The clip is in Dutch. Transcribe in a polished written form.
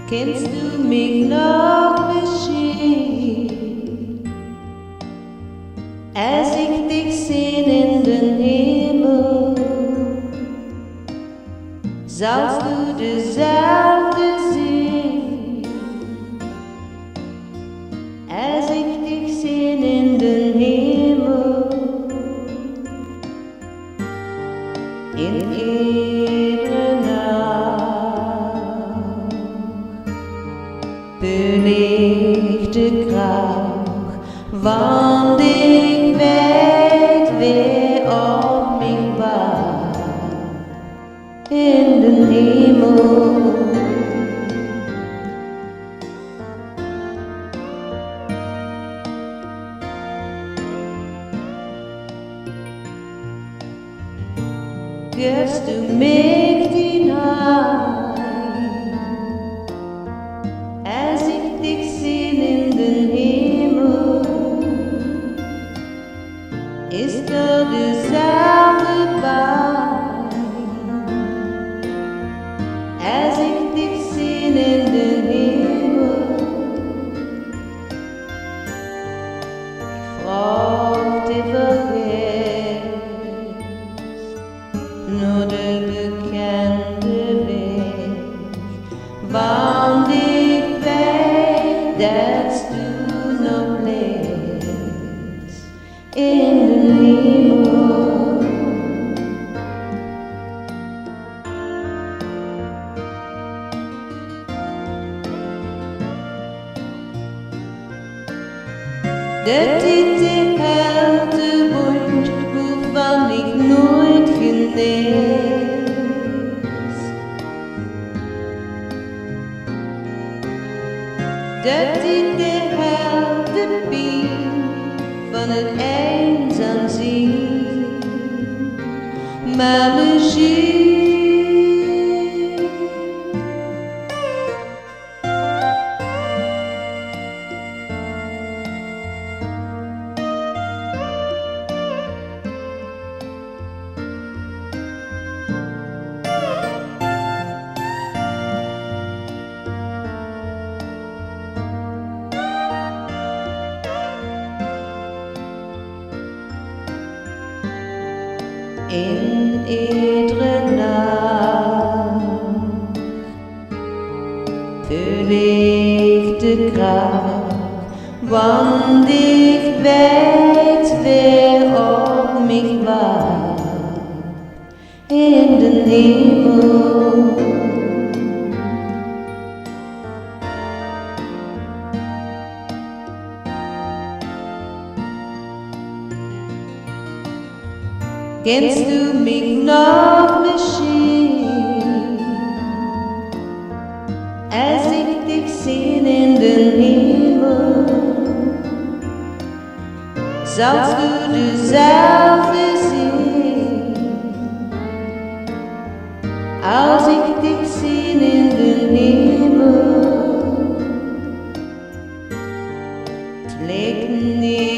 Kennst du mich noch, Michelle, als ich dich sehen in den Himmel? Sollst du dezelfde zien, als ich dich sehen in den Himmel? In iedere nacht bewegt de kracht, want ik weet wer op mich wacht in den Himmel. Gibst du mich die Hand, als ich dich sehen in den Himmel? Ist er dezelfde Wein, als ich dich sehen in den Himmel? Ich fragte vergebens, nur de bekende Weg, want ik weet dat du nog leeft in den Himmel. Dat is de helde wond, waarvan ik nooit genees. Dat is de helde pijn van het eenzaam zien. Maar Michelle, in iedere nacht voel ik de kracht, want ik weet wer op mich wacht in den Himmel. Kennst du mich noch, Michelle, als ich dich sehen in den Himmel? Sollst du dezelfde zien, als ich dich sehen in den Himmel? Het leek niet